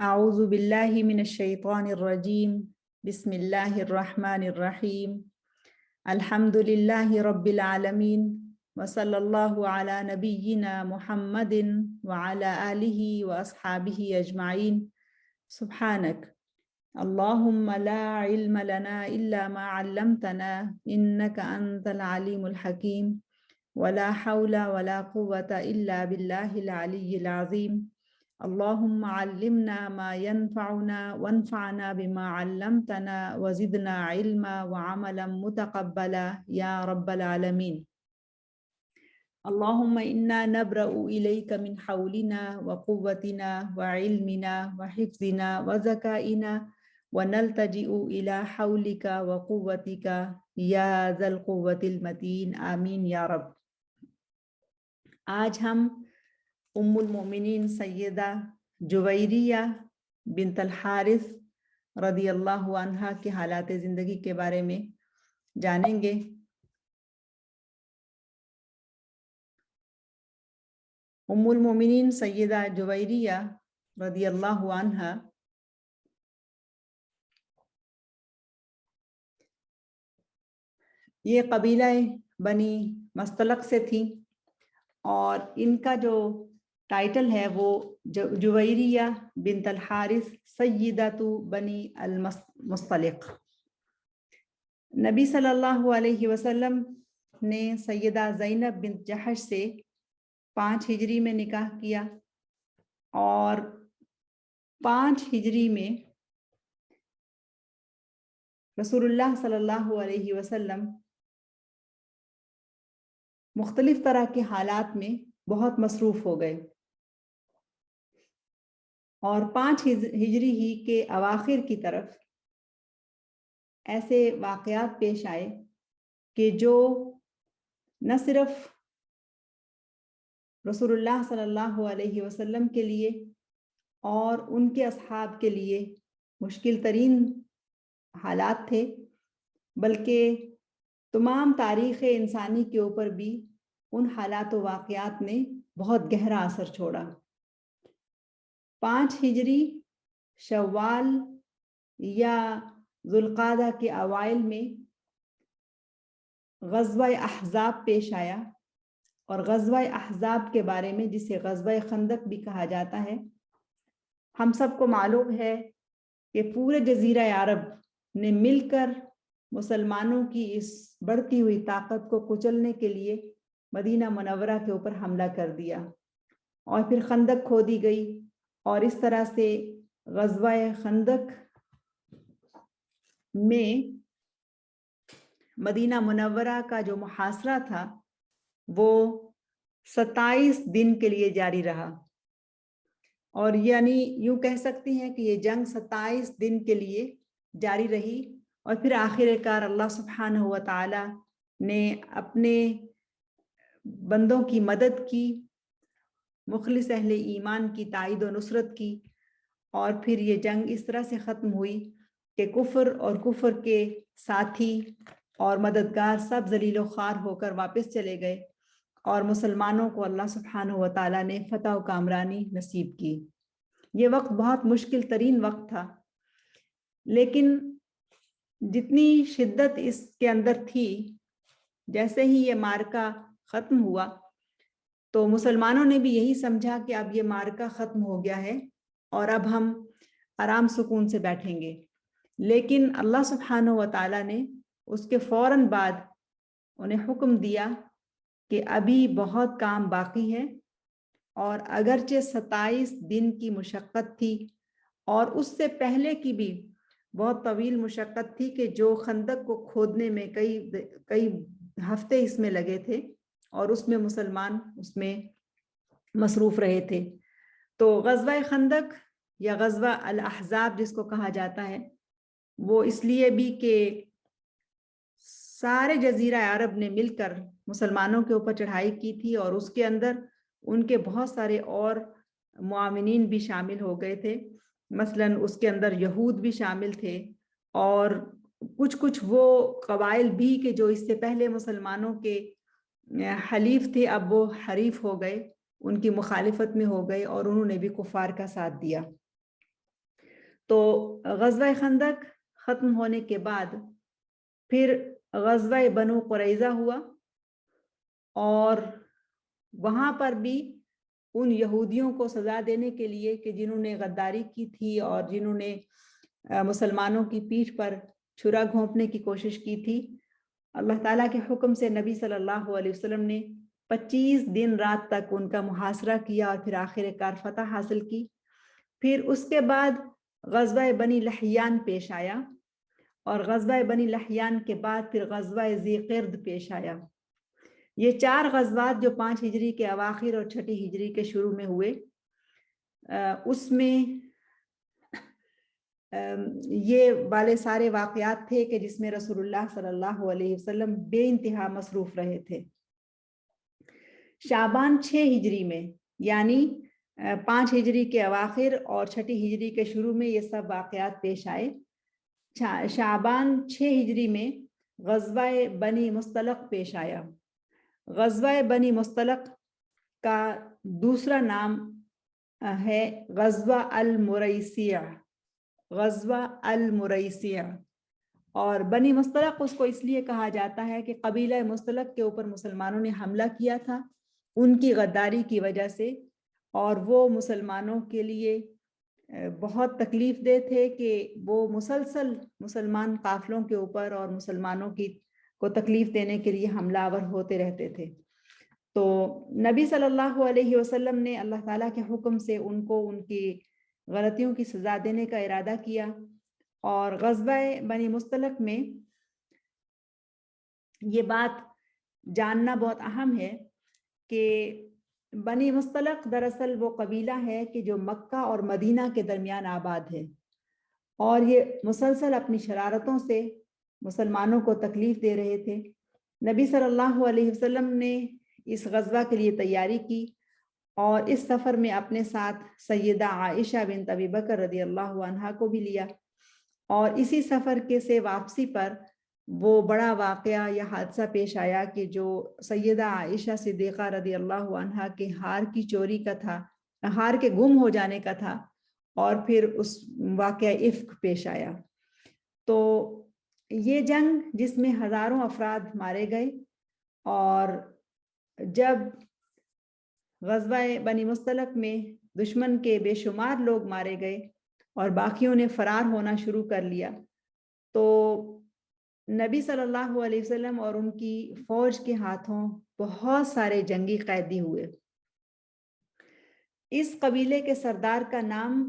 اعوذ باللہ من الشیطان الرجیم بسم اللہ الرحمن الرحیم الحمد للہ رب العالمین وصلی اللہ علی نبینا محمد وعلی آلہ واصحابہ اجمعین سبحانک اللہم لا علم لنا الا ما علمتنا انک انت العلیم الحکیم ولا حول ولا قوة الا باللہ العلی العظیم اللهم علمنا ما ينفعنا وانفعنا بما علمتنا وزدنا علما وعملا متقبلا يا رب العالمين اللهم إنا نبرأ إليك من حولنا وقوتنا وعلمنا وحفظنا وذكائنا ونلتجئ إلى حولك وقوتك يا ذا القوة المتين آمين يا رب۔ آج ہم ام المؤمنین سیدہ جویریہ بنت الحارث رضی اللہ عنہا کے حالات زندگی کے بارے میں جانیں گے۔ ام المؤمنین سیدہ جویریہ رضی اللہ عنہا یہ قبیلہ بنی مستلق سے تھی اور ان کا جو ٹائٹل ہے وہ جویریہ بنت الحارث سیدۃ بنی المستلق۔ نبی صلی اللہ علیہ وسلم نے سیدہ زینب بنت جحش سے 5 ہجری میں نکاح کیا اور 5 ہجری میں رسول اللہ صلی اللہ علیہ وسلم مختلف طرح کے حالات میں بہت مصروف ہو گئے اور 5 ہجری ہی کے اواخر کی طرف ایسے واقعات پیش آئے کہ جو نہ صرف رسول اللہ صلی اللہ علیہ وسلم کے لیے اور ان کے اصحاب کے لیے مشکل ترین حالات تھے بلکہ تمام تاریخ انسانی کے اوپر بھی ان حالات و واقعات نے بہت گہرا اثر چھوڑا۔ 5 ہجری شوال یا ذوالقعدہ کے اوائل میں غزوہ احزاب پیش آیا اور غزوہ احزاب کے بارے میں جسے غزوہ خندق بھی کہا جاتا ہے، ہم سب کو معلوم ہے کہ پورے جزیرہ عرب نے مل کر مسلمانوں کی اس بڑھتی ہوئی طاقت کو کچلنے کے لیے مدینہ منورہ کے اوپر حملہ کر دیا اور پھر خندق کھودی گئی اور اس طرح سے غزوہ خندق میں مدینہ منورہ کا جو محاصرہ تھا وہ 27 دن کے لیے جاری رہا اور یعنی یوں کہہ سکتے ہیں کہ یہ جنگ 27 دن کے لیے جاری رہی اور پھر آخر کار اللہ سبحانہ و تعالی نے اپنے بندوں کی مدد کی، مخلص اہل ایمان کی تائید و نصرت کی اور پھر یہ جنگ اس طرح سے ختم ہوئی کہ کفر اور کفر کے ساتھی اور مددگار سب ذلیل و خوار ہو کر واپس چلے گئے اور مسلمانوں کو اللہ سبحانہ و تعالیٰ نے فتح و کامرانی نصیب کی۔ یہ وقت بہت مشکل ترین وقت تھا لیکن جتنی شدت اس کے اندر تھی، جیسے ہی یہ معرکہ ختم ہوا تو مسلمانوں نے بھی یہی سمجھا کہ اب یہ معرکہ ختم ہو گیا ہے اور اب ہم آرام سکون سے بیٹھیں گے، لیکن اللہ سبحانہ و تعالیٰ نے اس کے فوراً بعد انہیں حکم دیا کہ ابھی بہت کام باقی ہے اور اگرچہ 27 دن کی مشقت تھی اور اس سے پہلے کی بھی بہت طویل مشقت تھی کہ جو خندق کو کھودنے میں کئی ہفتے اس میں لگے تھے اور اس میں مسلمان اس میں مصروف رہے تھے، تو غزوہ خندق یا غزوہ الاحزاب جس کو کہا جاتا ہے وہ اس لیے بھی کہ سارے جزیرہ عرب نے مل کر مسلمانوں کے اوپر چڑھائی کی تھی اور اس کے اندر ان کے بہت سارے اور معاونین بھی شامل ہو گئے تھے، مثلاً اس کے اندر یہود بھی شامل تھے اور کچھ وہ قبائل بھی کہ جو اس سے پہلے مسلمانوں کے حلیف تھے اب وہ حریف ہو گئے، ان کی مخالفت میں ہو گئے اور انہوں نے بھی کفار کا ساتھ دیا۔ تو غزوہ خندق ختم ہونے کے بعد پھر غزوہ بنو قریظہ ہوا، اور وہاں پر بھی ان یہودیوں کو سزا دینے کے لیے کہ جنہوں نے غداری کی تھی اور جنہوں نے مسلمانوں کی پیٹھ پر چھرا گھونپنے کی کوشش کی تھی، اللہ تعالیٰ کے حکم سے نبی صلی اللہ علیہ وسلم نے 25 دن رات تک ان کا محاصرہ کیا اور پھر آخر کار فتح حاصل کی۔ پھر اس کے بعد غزوہ بنی لحیان پیش آیا، اور غزوہ بنی لحیان کے بعد پھر غزوہ ذی قرد پیش آیا۔ یہ 4 غزوات جو 5 ہجری کے اواخر اور 6 ہجری کے شروع میں ہوئے، اس میں یہ والے سارے واقعات تھے کہ جس میں رسول اللہ صلی اللہ علیہ وسلم بے انتہا مصروف رہے تھے۔ شعبان 6 ہجری میں، یعنی 5 ہجری کے اواخر اور 6 ہجری کے شروع میں یہ سب واقعات پیش آئے۔ شعبان 6 ہجری میں غزوہ بنی مصطلق پیش آیا۔ غزوہ بنی مصطلق کا دوسرا نام ہے غزوہ المریسیہ، غزوہ المریسیہ، اور بنی مصطلق اس کو اس لیے کہا جاتا ہے کہ قبیلہ مصطلق کے اوپر مسلمانوں نے حملہ کیا تھا ان کی غداری کی وجہ سے، اور وہ مسلمانوں کے لیے بہت تکلیف دہ تھے کہ وہ مسلسل مسلمان قافلوں کے اوپر اور مسلمانوں کو تکلیف دینے کے لیے حملہ آور ہوتے رہتے تھے۔ تو نبی صلی اللہ علیہ وسلم نے اللہ تعالیٰ کے حکم سے ان کو ان کی غلطیوں کی سزا دینے کا ارادہ کیا، اور غزوہ بنی مصطلق میں یہ بات جاننا بہت اہم ہے کہ بنی مصطلق دراصل وہ قبیلہ ہے کہ جو مکہ اور مدینہ کے درمیان آباد ہے، اور یہ مسلسل اپنی شرارتوں سے مسلمانوں کو تکلیف دے رہے تھے۔ نبی صلی اللہ علیہ وسلم نے اس غزوہ کے لیے تیاری کی، اور اس سفر میں اپنے ساتھ سیدہ عائشہ بنت ابی بکر رضی اللہ عنہا کو بھی لیا، اور اسی سفر کے سے واپسی پر وہ بڑا واقعہ یا حادثہ پیش آیا کہ جو سیدہ عائشہ صدیقہ رضی اللہ عنہا کے ہار کی چوری کا تھا، ہار کے گم ہو جانے کا تھا، اور پھر اس واقعہ افک پیش آیا۔ تو یہ جنگ جس میں ہزاروں افراد مارے گئے، اور جب غزوہ بنی مصطلق میں دشمن کے بے شمار لوگ مارے گئے اور باقیوں نے فرار ہونا شروع کر لیا، تو نبی صلی اللہ علیہ وسلم اور ان کی فوج کے ہاتھوں بہت سارے جنگی قیدی ہوئے۔ اس قبیلے کے سردار کا نام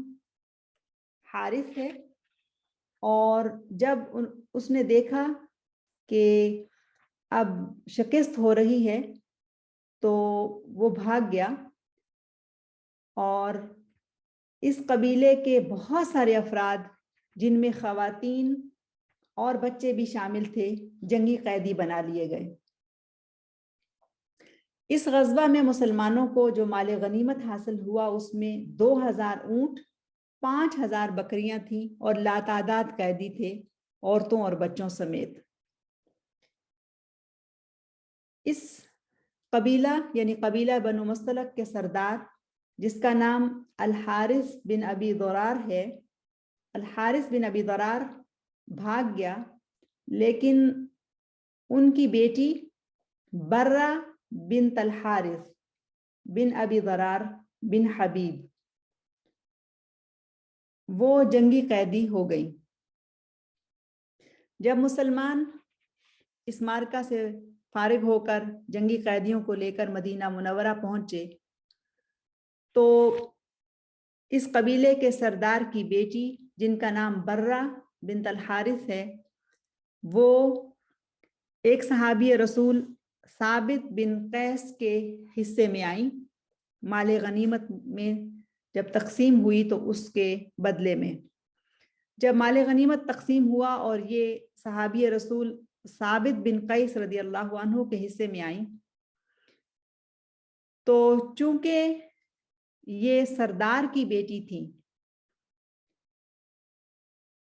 حارث ہے، اور جب اس نے دیکھا کہ اب شکست ہو رہی ہے تو وہ بھاگ گیا، اور اس قبیلے کے بہت سارے افراد جن میں خواتین اور بچے بھی شامل تھے جنگی قیدی بنا لیے گئے۔ اس غزوہ میں مسلمانوں کو جو مال غنیمت حاصل ہوا اس میں 2000 اونٹ، 5000 بکریاں تھیں، اور لاتعداد قیدی تھے عورتوں اور بچوں سمیت۔ اس قبیلہ یعنی قبیلہ بنو مصطلق کے سردار جس کا نام الحارث بن ابی ضرار ہے، الحارث بن ابی ضرار بھاگ گیا، لیکن ان کی بیٹی برہ بنت الحارث بن ابی ضرار بن حبیب وہ جنگی قیدی ہو گئی۔ جب مسلمان اس معرکہ سے فارغ ہو کر جنگی قیدیوں کو لے کر مدینہ منورہ پہنچے تو اس قبیلے کے سردار کی بیٹی جن کا نام برہ بنت الحارث ہے، وہ ایک صحابی رسول ثابت بن قیس کے حصے میں آئیں، مال غنیمت میں جب تقسیم ہوئی تو اس کے بدلے میں جب مال غنیمت تقسیم ہوا اور یہ صحابی رسول ثابت بن قیس رضی اللہ عنہ کے حصے میں آئیں، تو چونکہ یہ سردار کی بیٹی تھی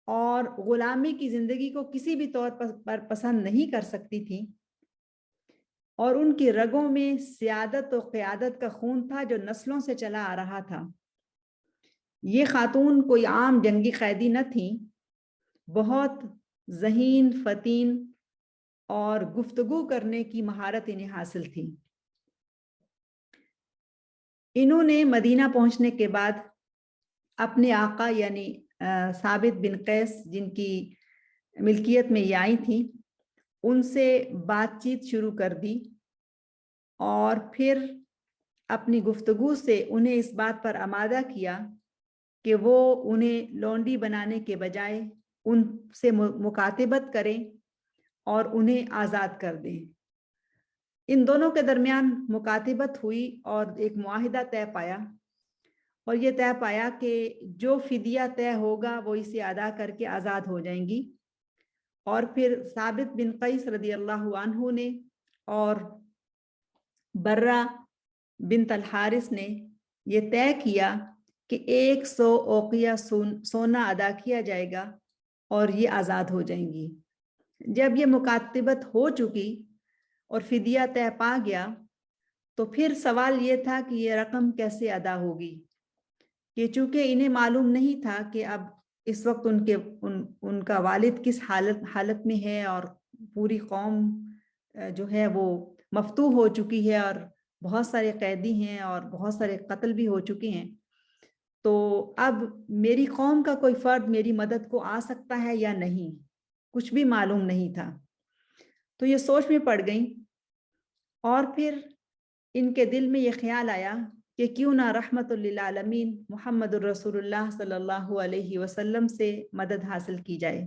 اور غلامی کی زندگی کو کسی بھی طور پر پسند نہیں کر سکتی تھی، اور ان کی رگوں میں سیادت و قیادت کا خون تھا جو نسلوں سے چلا آ رہا تھا، یہ خاتون کوئی عام جنگی قیدی نہ تھیں، بہت ذہین، فتین اور گفتگو کرنے کی مہارت انہیں حاصل تھی۔ انہوں نے مدینہ پہنچنے کے بعد اپنے آقا یعنی ثابت بن قیس جن کی ملکیت میں یہ آئی تھیں، ان سے بات چیت شروع کر دی اور پھر اپنی گفتگو سے انہیں اس بات پر آمادہ کیا کہ وہ انہیں لونڈی بنانے کے بجائے ان سے مکاتبت کریں اور انہیں آزاد کر دیں۔ ان دونوں کے درمیان مکاتبت ہوئی اور ایک معاہدہ طے پایا، اور یہ طے پایا کہ جو فدیہ طے ہوگا وہ اسے ادا کر کے آزاد ہو جائیں گی۔ اور پھر ثابت بن قیس رضی اللہ عنہ نے اور برہ بنت الحارث نے یہ طے کیا کہ 100 اوقیہ سونا ادا کیا جائے گا اور یہ آزاد ہو جائیں گی۔ جب یہ مکاتبت ہو چکی اور فدیہ طے پا گیا تو پھر سوال یہ تھا کہ یہ رقم کیسے ادا ہوگی، کہ چونکہ انہیں معلوم نہیں تھا کہ اب اس وقت ان کا والد کس حالت میں ہے، اور پوری قوم جو ہے وہ مفتوح ہو چکی ہے اور بہت سارے قیدی ہیں اور بہت سارے قتل بھی ہو چکے ہیں، تو اب میری قوم کا کوئی فرد میری مدد کو آ سکتا ہے یا نہیں، کچھ بھی معلوم نہیں تھا۔ تو یہ سوچ میں پڑ گئیں، اور پھر ان کے دل میں یہ خیال آیا کہ کیوں نہ رحمت للعالمین محمد الرسول اللہ صلی اللہ علیہ وسلم سے مدد حاصل کی جائے۔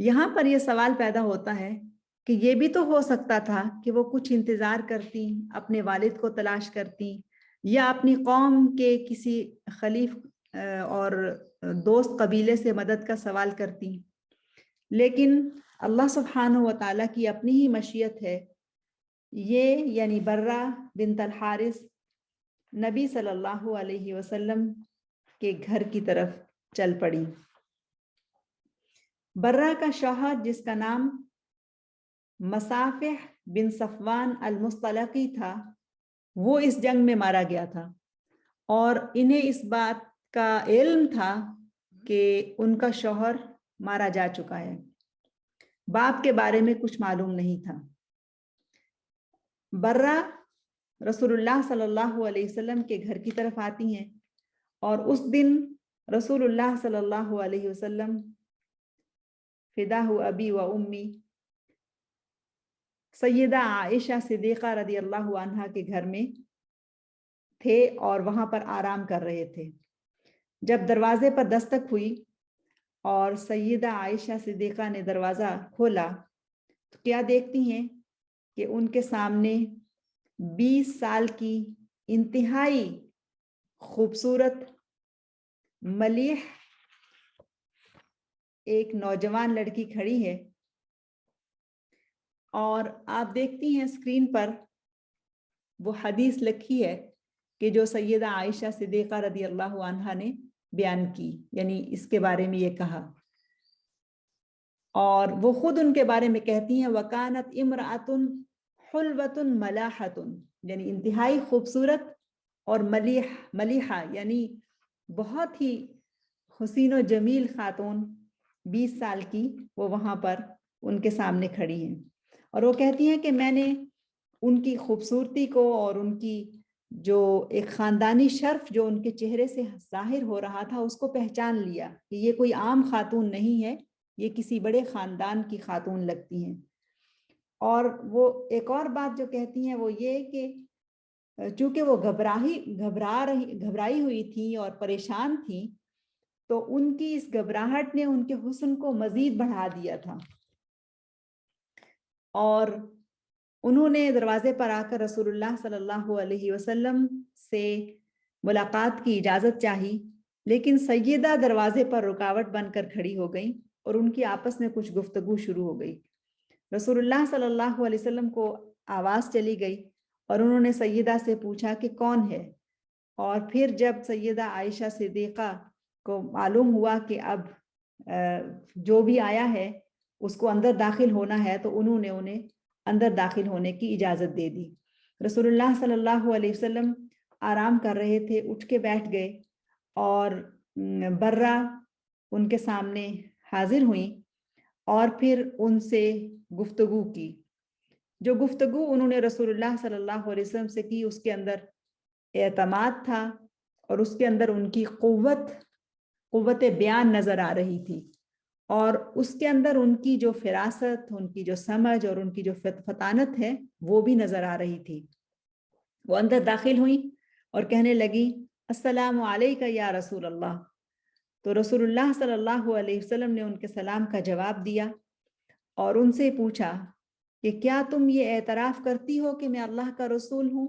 یہاں پر یہ سوال پیدا ہوتا ہے کہ یہ بھی تو ہو سکتا تھا کہ وہ کچھ انتظار کرتی، اپنے والد کو تلاش کرتی، یا اپنی قوم کے کسی خلیف اور دوست قبیلے سے مدد کا سوال کرتی، لیکن اللہ سبحانہ و تعالیٰ کی اپنی ہی مشیت ہے، یہ یعنی برہ بنت الحارث نبی صلی اللہ علیہ وسلم کے گھر کی طرف چل پڑی۔ برہ کا شوہر جس کا نام مصافح بن صفوان المستلقی تھا، وہ اس جنگ میں مارا گیا تھا، اور انہیں اس بات کا علم تھا کہ ان کا شوہر مارا جا چکا ہے، باپ کے بارے میں کچھ معلوم نہیں تھا۔ برہ رسول اللہ صلی اللہ علیہ وسلم کے گھر کی طرف آتی ہیں، اور اس دن رسول اللہ صلی اللہ علیہ وسلم فداہ ابی و امی سیدہ عائشہ صدیقہ رضی اللہ عنہا کے گھر میں تھے اور وہاں پر آرام کر رہے تھے۔ جب دروازے پر دستک ہوئی اور سیدہ عائشہ صدیقہ نے دروازہ کھولا تو کیا دیکھتی ہیں کہ ان کے سامنے 20 سال کی انتہائی خوبصورت ملیح ایک نوجوان لڑکی کھڑی ہے، اور آپ دیکھتی ہیں اسکرین پر وہ حدیث لکھی ہے کہ جو سیدہ عائشہ صدیقہ رضی اللہ عنہا نے بیان کی، یعنی اس کے بارے میں یہ کہا، اور وہ خود ان کے بارے میں کہتی ہیں وَكَانَتْ إِمْرَأَةٌ حُلْوَةٌ مَلَاحَةٌ، یعنی انتہائی خوبصورت اور ملیحہ یعنی بہت ہی حسین و جمیل خاتون 20 سال کی، وہ وہاں پر ان کے سامنے کھڑی ہیں، اور وہ کہتی ہیں کہ میں نے ان کی خوبصورتی کو اور ان کی جو ایک خاندانی شرف جو ان کے چہرے سے ظاہر ہو رہا تھا اس کو پہچان لیا کہ یہ کوئی عام خاتون نہیں ہے، یہ کسی بڑے خاندان کی خاتون لگتی ہیں۔ اور وہ ایک اور بات جو کہتی ہیں وہ یہ کہ چونکہ وہ گھبرائی ہوئی تھی اور پریشان تھی، تو ان کی اس گھبراہٹ نے ان کے حسن کو مزید بڑھا دیا تھا، اور انہوں نے دروازے پر آ کر رسول اللہ صلی اللہ علیہ وسلم سے ملاقات کی اجازت چاہی، لیکن سیدہ دروازے پر رکاوٹ بن کر کھڑی ہو گئی اور ان کی آپس میں کچھ گفتگو شروع ہو گئی۔ رسول اللہ صلی اللہ علیہ وسلم کو آواز چلی گئی اور انہوں نے سیدہ سے پوچھا کہ کون ہے، اور پھر جب سیدہ عائشہ صدیقہ کو معلوم ہوا کہ اب جو بھی آیا ہے اس کو اندر داخل ہونا ہے، تو انہوں نے انہیں اندر داخل ہونے کی اجازت دے دی۔ رسول اللہ صلی اللہ علیہ وسلم آرام کر رہے تھے اٹھ کے بیٹھ گئے اور برہ ان کے سامنے حاضر ہوئیں اور پھر ان سے گفتگو کی. جو گفتگو انہوں نے رسول اللہ صلی اللہ علیہ وسلم سے کی اس کے اندر اعتماد تھا اور اس کے اندر ان کی قوت بیان نظر آ رہی تھی اور اس کے اندر ان کی جو فراست، ان کی جو سمجھ اور ان کی جو فطانت ہے وہ بھی نظر آ رہی تھی. وہ اندر داخل ہوئی اور کہنے لگی السلام علیکہ یا رسول اللہ. تو رسول اللہ صلی اللہ علیہ وسلم نے ان کے سلام کا جواب دیا اور ان سے پوچھا کہ کیا تم یہ اعتراف کرتی ہو کہ میں اللہ کا رسول ہوں؟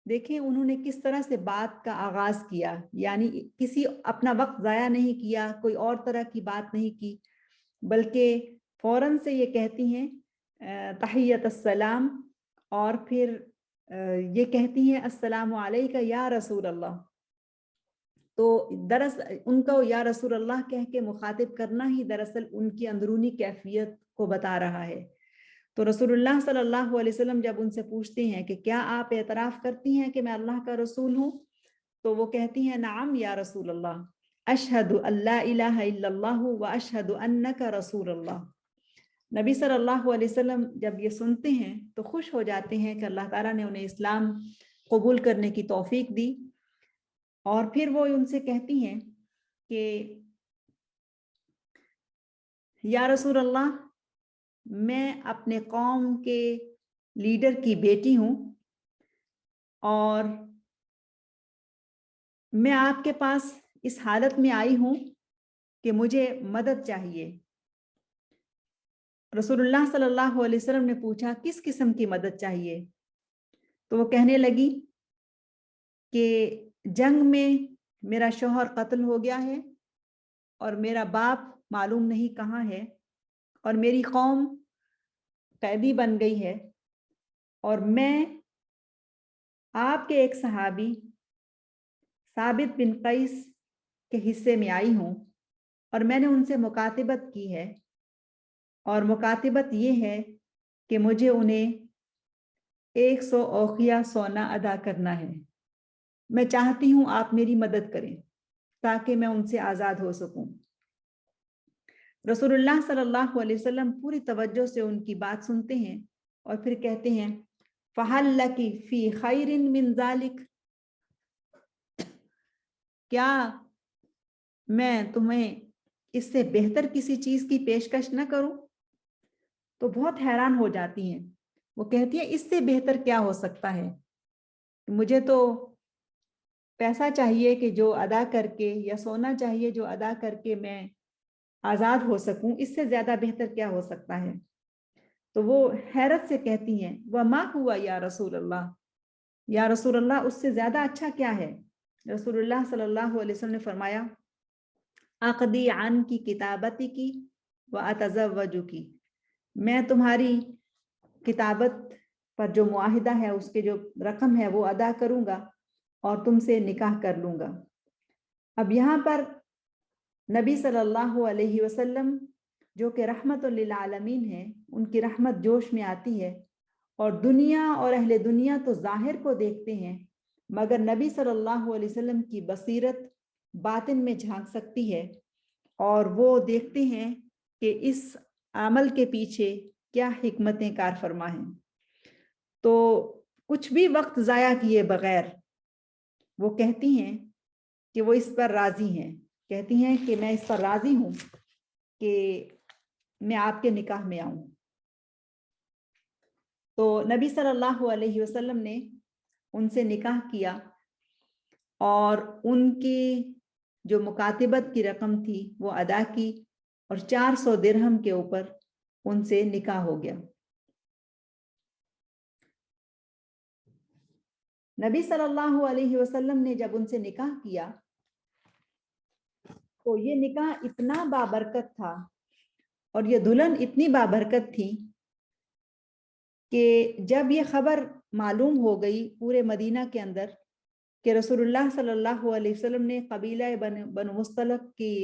دیکھیں انہوں نے کس طرح سے بات کا آغاز کیا، یعنی کسی اپنا وقت ضائع نہیں کیا، کوئی اور طرح کی بات نہیں کی، بلکہ فوراً سے یہ کہتی ہیں تحیت السلام اور پھر یہ کہتی ہیں السلام علیکہ یا رسول اللہ. تو دراصل ان کو یا رسول اللہ کہہ کے مخاطب کرنا ہی دراصل ان کی اندرونی کیفیت کو بتا رہا ہے. تو رسول اللہ صلی اللہ علیہ وسلم جب ان سے پوچھتے ہیں کہ کیا آپ اعتراف کرتی ہیں کہ میں اللہ کا رسول ہوں، تو وہ کہتی ہیں نعم یا رسول اللہ، اشہد ان لا الہ الا اللہ و اشہد انک رسول اللہ. نبی صلی اللہ علیہ وسلم جب یہ سنتے ہیں تو خوش ہو جاتے ہیں کہ اللہ تعالیٰ نے انہیں اسلام قبول کرنے کی توفیق دی اور پھر وہ ان سے کہتی ہیں کہ یا رسول اللہ میں اپنے قوم کے لیڈر کی بیٹی ہوں اور میں آپ کے پاس اس حالت میں آئی ہوں کہ مجھے مدد چاہیے. رسول اللہ صلی اللہ علیہ وسلم نے پوچھا کس قسم کی مدد چاہیے؟ تو وہ کہنے لگی کہ جنگ میں میرا شوہر قتل ہو گیا ہے اور میرا باپ معلوم نہیں کہاں ہے اور میری قوم قیدی بن گئی ہے اور میں آپ کے ایک صحابی ثابت بن قیس کے حصے میں آئی ہوں اور میں نے ان سے مکاتبت کی ہے اور مکاتبت یہ ہے کہ مجھے انہیں 100 اوقیہ سونا ادا کرنا ہے. میں چاہتی ہوں آپ میری مدد کریں تاکہ میں ان سے آزاد ہو سکوں. رسول اللہ صلی اللہ علیہ وسلم پوری توجہ سے ان کی بات سنتے ہیں اور پھر کہتے ہیں فَهَلْ لَكِ فِي خَيْرٍ مِّن ذَلِكَ، کیا میں تمہیں اس سے بہتر کسی چیز کی پیشکش نہ کروں؟ تو بہت حیران ہو جاتی ہیں. وہ کہتی ہیں اس سے بہتر کیا ہو سکتا ہے؟ مجھے تو پیسہ چاہیے کہ جو ادا کر کے، یا سونا چاہیے جو ادا کر کے میں آزاد ہو سکوں، اس سے زیادہ بہتر کیا ہو سکتا ہے؟ تو وہ حیرت سے کہتی ہیں وَمَا هُوَ یا رسول اللہ، یا رسول اللہ اس سے زیادہ اچھا کیا ہے؟ رسول اللہ صلی اللہ علیہ وسلم نے فرمایا اقضی عن کی کتابتی کی واتزوج کی، میں تمہاری کتابت پر جو معاہدہ ہے اس کے جو رقم ہے وہ ادا کروں گا اور تم سے نکاح کر لوں گا. اب یہاں پر نبی صلی اللہ علیہ وسلم جو کہ رحمت للعالمین ہے، ان کی رحمت جوش میں آتی ہے اور دنیا اور اہل دنیا تو ظاہر کو دیکھتے ہیں مگر نبی صلی اللہ علیہ وسلم کی بصیرت باطن میں جھانک سکتی ہے اور وہ دیکھتے ہیں کہ اس عمل کے پیچھے کیا حکمتیں کار فرما ہیں. تو کچھ بھی وقت ضائع کیے بغیر وہ کہتی ہیں کہ وہ اس پر راضی ہیں، کہتی ہیں کہ میں اس پر راضی ہوں کہ میں آپ کے نکاح میں آؤں. تو نبی صلی اللہ علیہ وسلم نے ان سے نکاح کیا اور ان کی جو مکاتبت کی رقم تھی وہ ادا کی اور 400 درہم کے اوپر ان سے نکاح ہو گیا. نبی صلی اللہ علیہ وسلم نے جب ان سے نکاح کیا تو یہ نکاح اتنا بابرکت تھا اور یہ دلہن اتنی بابرکت تھی کہ جب یہ خبر معلوم ہو گئی پورے مدینہ کے اندر کہ رسول اللہ صلی اللہ علیہ وسلم نے قبیلہ بنو مصطلق کی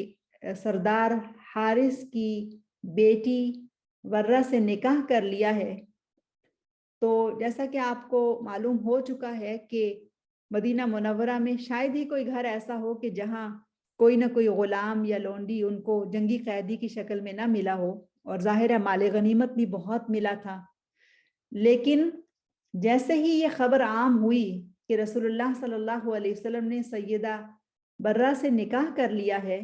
سردار حارث کی بیٹی ورہ سے نکاح کر لیا ہے، تو جیسا کہ آپ کو معلوم ہو چکا ہے کہ مدینہ منورہ میں شاید ہی کوئی گھر ایسا ہو کہ جہاں کوئی نہ کوئی غلام یا لونڈی ان کو جنگی قیدی کی شکل میں نہ ملا ہو، اور ظاہر ہے مال غنیمت بھی بہت ملا تھا۔ لیکن جیسے ہی یہ خبر عام ہوئی کہ رسول اللہ صلی اللہ علیہ وسلم نے سیدہ برہ سے نکاح کر لیا ہے،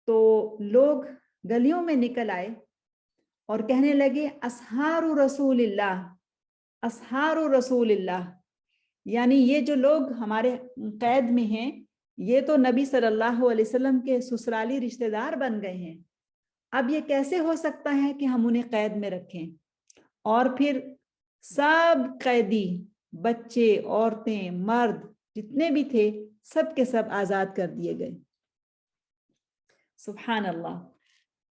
تو لوگ گلیوں میں نکل آئے اور کہنے لگے اسحار رسول اللہ، اسحار رسول اللہ، یعنی یہ جو لوگ ہمارے قید میں ہیں یہ تو نبی صلی اللہ علیہ وسلم کے سسرالی رشتہ دار بن گئے ہیں، اب یہ کیسے ہو سکتا ہے کہ ہم انہیں قید میں رکھیں؟ اور پھر سب قیدی، بچے، عورتیں، مرد جتنے بھی تھے سب کے سب آزاد کر دیے گئے۔ سبحان اللہ،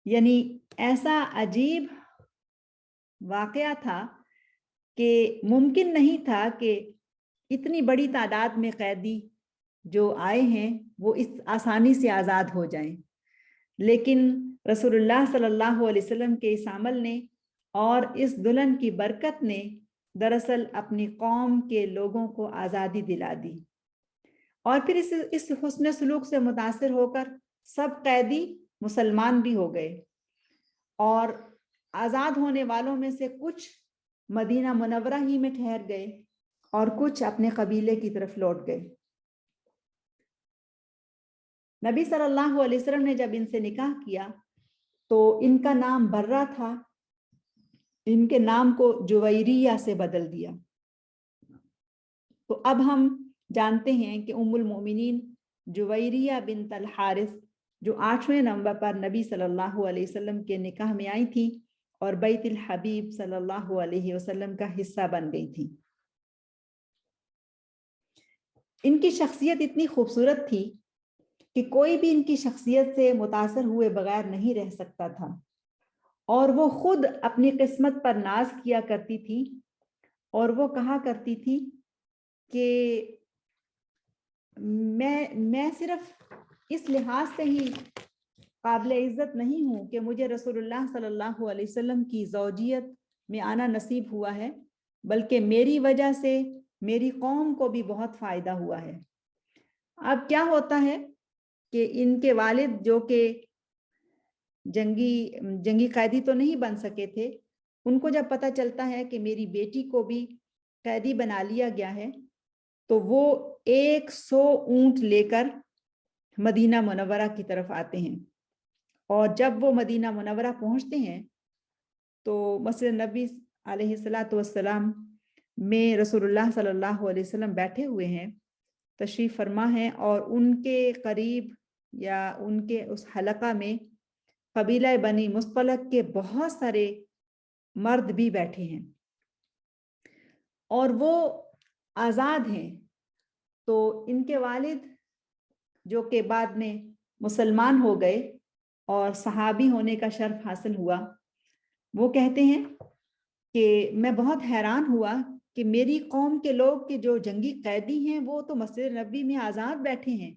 یعنی ایسا عجیب واقعہ تھا کہ ممکن نہیں تھا کہ اتنی بڑی تعداد میں قیدی جو آئے ہیں وہ اس آسانی سے آزاد ہو جائیں، لیکن رسول اللہ صلی اللہ علیہ وسلم کے اس عمل نے اور اس دلہن کی برکت نے دراصل اپنی قوم کے لوگوں کو آزادی دلا دی، اور پھر اس حسن سلوک سے متاثر ہو کر سب قیدی مسلمان بھی ہو گئے، اور آزاد ہونے والوں میں سے کچھ مدینہ منورہ ہی میں ٹھہر گئے اور کچھ اپنے قبیلے کی طرف لوٹ گئے۔ نبی صلی اللہ علیہ وسلم نے جب ان سے نکاح کیا تو ان کا نام برہ تھا، ان کے نام کو جویریہ سے بدل دیا۔ تو اب ہم جانتے ہیں کہ ام المؤمنین جویریہ بنت الحارث جو 8ویں نومبر پر نبی صلی اللہ علیہ وسلم کے نکاح میں آئی تھی اور بیت الحبیب صلی اللہ علیہ وسلم کا حصہ بن گئی تھی۔ ان کی شخصیت اتنی خوبصورت تھی کہ کوئی بھی ان کی شخصیت سے متاثر ہوئے بغیر نہیں رہ سکتا تھا، اور وہ خود اپنی قسمت پر ناز کیا کرتی تھی، اور وہ کہا کرتی تھی کہ میں صرف اس لحاظ سے ہی قابل عزت نہیں ہوں کہ مجھے رسول اللہ صلی اللہ علیہ وسلم کی زوجیت میں آنا نصیب ہوا ہے، بلکہ میری وجہ سے میری قوم کو بھی بہت فائدہ ہوا ہے۔ اب کیا ہوتا ہے کہ ان کے والد جو کہ جنگی قیدی تو نہیں بن سکے تھے، ان کو جب پتہ چلتا ہے کہ میری بیٹی کو بھی قیدی بنا لیا گیا ہے تو وہ 100 اونٹ لے کر مدینہ منورہ کی طرف آتے ہیں، اور جب وہ مدینہ منورہ پہنچتے ہیں تو مسجد نبی علیہ السلام میں رسول اللہ صلی اللہ علیہ وسلم بیٹھے ہوئے ہیں، تشریف فرما ہیں، اور ان کے قریب یا ان کے اس حلقہ میں قبیلہ بنی مصطلق کے بہت سارے مرد بھی بیٹھے ہیں اور وہ آزاد ہیں۔ تو ان کے والد جو کہ بعد میں مسلمان ہو گئے اور صحابی ہونے کا شرف حاصل ہوا، وہ کہتے ہیں کہ میں بہت حیران ہوا کہ میری قوم کے لوگ کہ جو جنگی قیدی ہیں وہ تو مسجد نبی میں آزاد بیٹھے ہیں،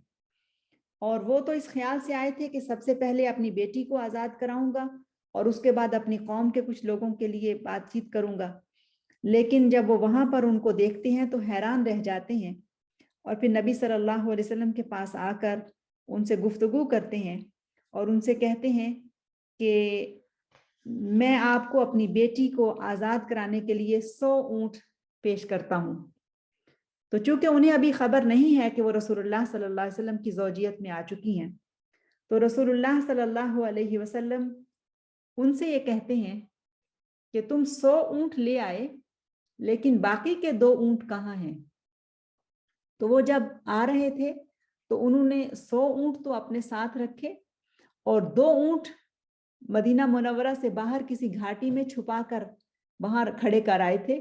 اور وہ تو اس خیال سے آئے تھے کہ سب سے پہلے اپنی بیٹی کو آزاد کراؤں گا اور اس کے بعد اپنی قوم کے کچھ لوگوں کے لیے بات چیت کروں گا، لیکن جب وہ وہاں پر ان کو دیکھتے ہیں تو حیران رہ جاتے ہیں، اور پھر نبی صلی اللہ علیہ وسلم کے پاس آ کر ان سے گفتگو کرتے ہیں اور ان سے کہتے ہیں کہ میں آپ کو اپنی بیٹی کو آزاد کرانے کے لیے 100 اونٹ پیش کرتا ہوں۔ تو چونکہ انہیں ابھی خبر نہیں ہے کہ وہ رسول اللہ صلی اللہ علیہ وسلم کی زوجیت میں آ چکی ہیں، تو رسول اللہ صلی اللہ علیہ وسلم ان سے یہ کہتے ہیں کہ تم 100 اونٹ لے آئے لیکن باقی کے 2 اونٹ کہاں ہیں؟ تو وہ جب آ رہے تھے تو انہوں نے 100 اونٹ تو اپنے ساتھ رکھے اور 2 اونٹ مدینہ منورہ سے باہر کسی گھاٹی میں چھپا کر باہر کھڑے کر آئے تھے،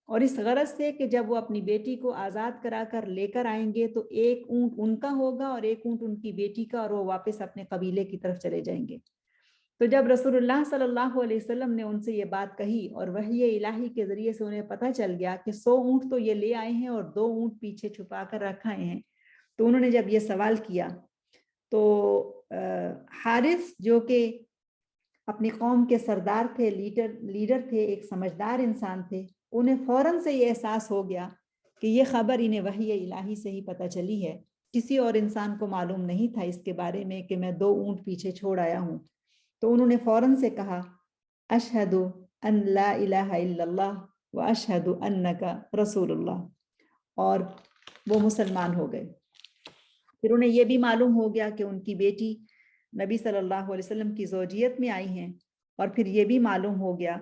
اور اس غرض سے کہ جب وہ اپنی بیٹی کو آزاد کرا کر لے کر آئیں گے تو 1 اونٹ ان کا ہوگا اور 1 اونٹ ان کی بیٹی کا، اور وہ واپس اپنے قبیلے کی طرف چلے جائیں گے۔ تو جب رسول اللہ صلی اللہ علیہ وسلم نے ان سے یہ بات کہی اور وحی الہی کے ذریعے سے انہیں پتہ چل گیا کہ 100 اونٹ تو یہ لے آئے ہیں اور 2 اونٹ پیچھے چھپا کر رکھائے ہیں، تو انہوں نے جب یہ سوال کیا تو حارث جو کہ اپنی قوم کے سردار تھے، لیڈر تھے، ایک سمجھدار انسان تھے، انہیں فوراً سے یہ احساس ہو گیا کہ یہ خبر انہیں وحی الہی سے ہی پتہ چلی ہے، کسی اور انسان کو معلوم نہیں تھا اس کے بارے میں کہ میں 2 اونٹ پیچھے چھوڑ آیا ہوں۔ تو انہوں نے فوراً سے کہا اشہد ان لا الہ الا اللہ و اشہد انک رسول اللہ، اور وہ مسلمان ہو گئے۔ پھر انہیں یہ بھی معلوم ہو گیا کہ ان کی بیٹی نبی صلی اللہ علیہ وسلم کی زوجیت میں آئی ہیں، اور پھر یہ بھی معلوم ہو گیا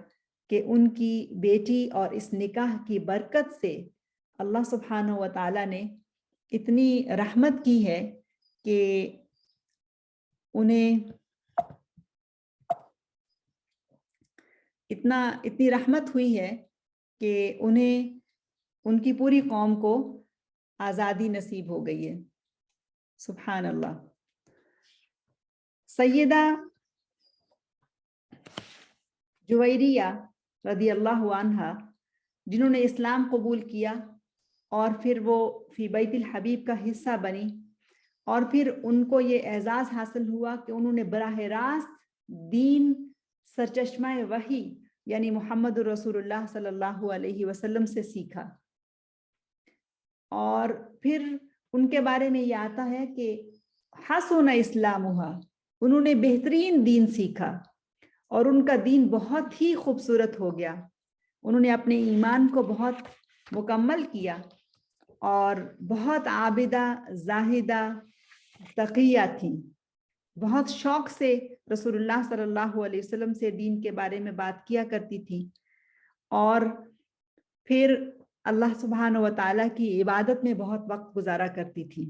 کہ ان کی بیٹی اور اس نکاح کی برکت سے اللہ سبحانہ و تعالیٰ نے اتنی رحمت کی ہے کہ انہیں اتنی رحمت ہوئی ہے کہ انہیں ان کی پوری قوم کو آزادی نصیب ہو گئی ہے۔ سبحان اللہ۔ سیدہ جویریہ رضی اللہ عنہا، جنہوں نے اسلام قبول کیا اور پھر وہ فی بیت الحبیب کا حصہ بنی، اور پھر ان کو یہ اعزاز حاصل ہوا کہ انہوں نے براہ راست دین سرچشمہ وحی یعنی محمد رسول اللہ صلی اللہ علیہ وسلم سے سیکھا۔ اور پھر ان کے بارے میں یہ آتا ہے کہ حسن اسلامھا، انہوں نے بہترین دین سیکھا اور ان کا دین بہت ہی خوبصورت ہو گیا۔ انہوں نے اپنے ایمان کو بہت مکمل کیا اور بہت عابدہ، زاہدہ، تقیہ تھیں، بہت شوق سے رسول اللہ صلی اللہ علیہ وسلم سے دین کے بارے میں بات کیا کرتی تھی، اور پھر اللہ سبحانہ و تعالیٰ کی عبادت میں بہت وقت گزارا کرتی تھی۔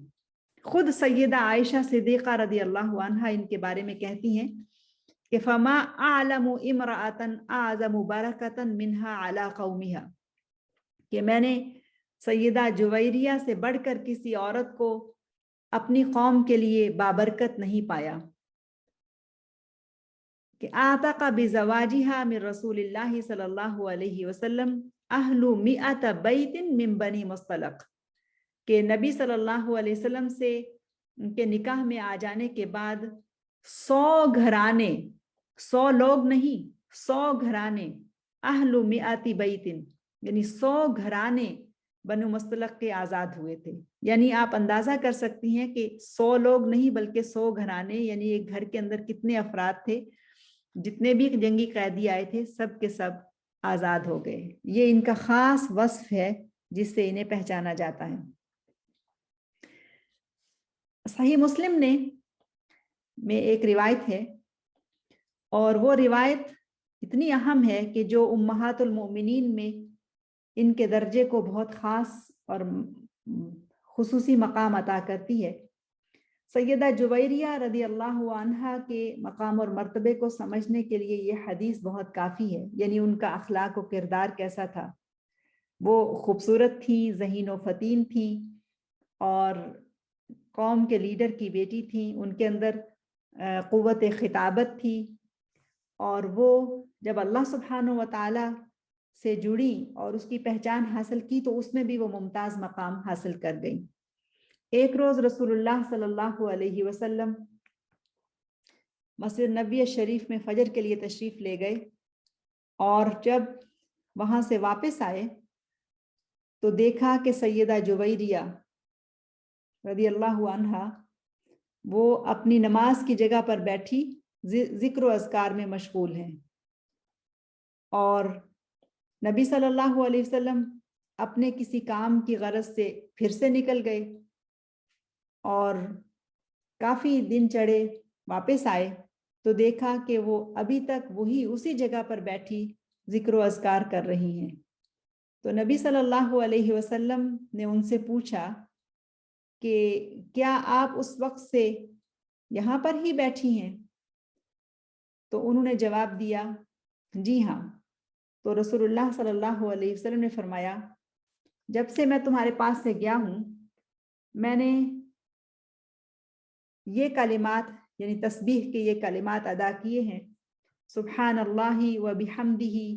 خود سیدہ عائشہ صدیقہ رضی اللہ عنہا ان کے بارے میں کہتی ہیں کہ فما اعلم امرأة اعظم برکۃ منها علی قومها، کہ میں نے سیدہ جویریہ سے بڑھ کر کسی عورت کو اپنی قوم کے لیے بابرکت نہیں پایا، کہ اعتق بزواجها من رسول اللہ صلی اللہ علیہ وسلم اہل مئۃ بیت من بنی مصطلق، کہ نبی صلی اللہ علیہ وسلم سے ان کے نکاح میں آ جانے کے بعد 100 گھرانے، 100 لوگ نہیں، 100 گھرانے، اہل مئۃ بیت یعنی 100 گھرانے بنو مصطلق کے آزاد ہوئے تھے۔ یعنی آپ اندازہ کر سکتی ہیں کہ 100 لوگ نہیں بلکہ 100 گھرانے، یعنی ایک گھر کے اندر کتنے افراد تھے، جتنے بھی جنگی قیدی آئے تھے سب کے سب آزاد ہو گئے۔ یہ ان کا خاص وصف ہے جس سے انہیں پہچانا جاتا ہے۔ صحیح مسلم میں ایک روایت ہے، اور وہ روایت اتنی اہم ہے کہ جو امہات المؤمنین میں ان کے درجے کو بہت خاص اور خصوصی مقام عطا کرتی ہے۔ سیدہ جویریہ رضی اللہ عنہا کے مقام اور مرتبے کو سمجھنے کے لیے یہ حدیث بہت کافی ہے، یعنی ان کا اخلاق و کردار کیسا تھا۔ وہ خوبصورت تھی، ذہین و فطین تھی، اور قوم کے لیڈر کی بیٹی تھی، ان کے اندر قوت خطابت تھی، اور وہ جب اللہ سبحانہ و تعالی سے جڑی اور اس کی پہچان حاصل کی تو اس میں بھی وہ ممتاز مقام حاصل کر گئی۔ ایک روز رسول اللہ صلی اللہ علیہ وسلم مسجد نبوی شریف میں فجر کے لیے تشریف لے گئے، اور جب وہاں سے واپس آئے تو دیکھا کہ سیدہ جویریہ رضی اللہ عنہا وہ اپنی نماز کی جگہ پر بیٹھی ذکر و اذکار میں مشغول ہیں، اور نبی صلی اللہ علیہ وسلم اپنے کسی کام کی غرض سے پھر سے نکل گئے، اور کافی دن چڑھے واپس آئے تو دیکھا کہ وہ ابھی تک وہی اسی جگہ پر بیٹھی ذکر و اذکار کر رہی ہیں۔ تو نبی صلی اللہ علیہ وسلم نے ان سے پوچھا کہ کیا آپ اس وقت سے یہاں پر ہی بیٹھی ہیں؟ تو انہوں نے جواب دیا جی ہاں۔ تو رسول اللہ صلی اللہ علیہ وسلم نے فرمایا جب سے میں تمہارے پاس سے گیا ہوں میں نے یہ کلمات یعنی تسبیح کے یہ کلمات ادا کیے ہیں، سبحان اللہ و بحمدہ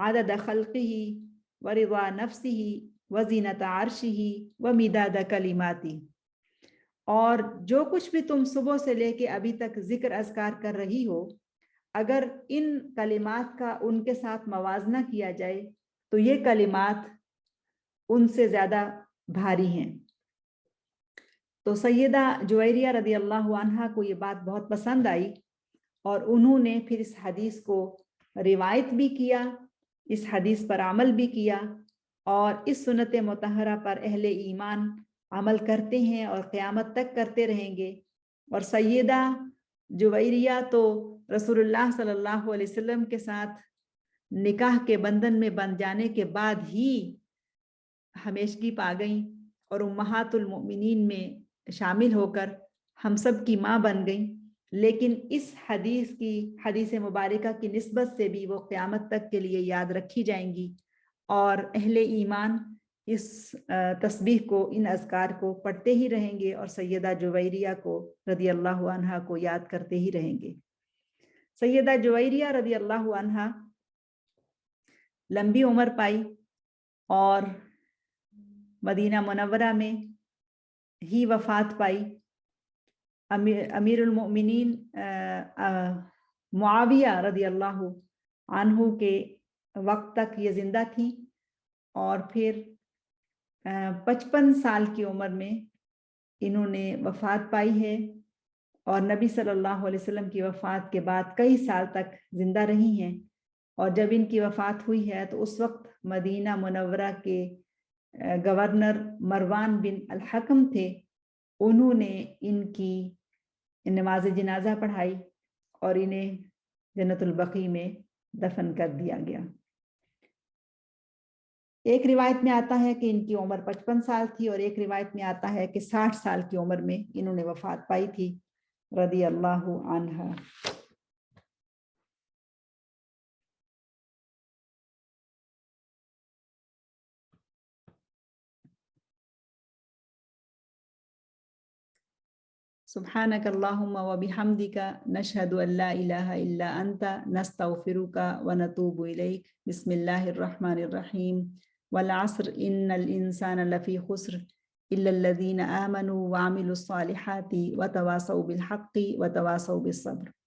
عدد خلقہ و رضا نفسہ و زینت عرشہ و مداد کلماتہ، اور جو کچھ بھی تم صبح سے لے کے ابھی تک ذکر اذکار کر رہی ہو، اگر ان کلمات کا ان کے ساتھ موازنہ کیا جائے تو یہ کلمات ان سے زیادہ بھاری ہیں۔ تو سیدہ جویریہ رضی اللہ عنہا کو یہ بات بہت پسند آئی اور انہوں نے پھر اس حدیث کو روایت بھی کیا، اس حدیث پر عمل بھی کیا، اور اس سنت مطہرہ پر اہل ایمان عمل کرتے ہیں اور قیامت تک کرتے رہیں گے۔ اور سیدہ جویریہ تو رسول اللہ صلی اللہ علیہ وسلم کے ساتھ نکاح کے بندھن میں بندھ جانے کے بعد ہی ہمیشگی پا گئیں اور امہات المؤمنین میں شامل ہو کر ہم سب کی ماں بن گئیں، لیکن اس حدیث مبارکہ کی نسبت سے بھی وہ قیامت تک کے لیے یاد رکھی جائیں گی، اور اہل ایمان اس تسبیح کو، ان اذکار کو پڑھتے ہی رہیں گے اور سیدہ جویریہ کو رضی اللہ عنہا کو یاد کرتے ہی رہیں گے۔ سیدہ جویریہ رضی اللہ عنہا لمبی عمر پائی اور مدینہ منورہ میں ہی وفات پائی۔ امیر المؤمنین معاویہ رضی اللہ عنہ کے وقت تک یہ زندہ تھی، اور پھر 55 سال کی عمر میں انہوں نے وفات پائی ہے، اور نبی صلی اللہ علیہ وسلم کی وفات کے بعد کئی سال تک زندہ رہی ہیں۔ اور جب ان کی وفات ہوئی ہے تو اس وقت مدینہ منورہ کے گورنر مروان بن الحکم تھے، انہوں نے ان کی نماز جنازہ پڑھائی اور انہیں جنت البقیع میں دفن کر دیا گیا۔ ایک روایت میں آتا ہے کہ ان کی عمر 55 سال تھی، اور ایک روایت میں آتا ہے کہ 60 سال کی عمر میں انہوں نے وفات پائی تھی رضی اللہ عنہا۔ سبحانك اللهم وبحمدك نشهد أن لا إله إلا أنت نستغفرك ونتوب إليك۔ بسم الله الرحمن الرحيم۔ والعصر إن الإنسان لفي خسر إلا الذين آمنوا وعملوا الصالحات وتواصوا بالحق وتواصوا بالصبر۔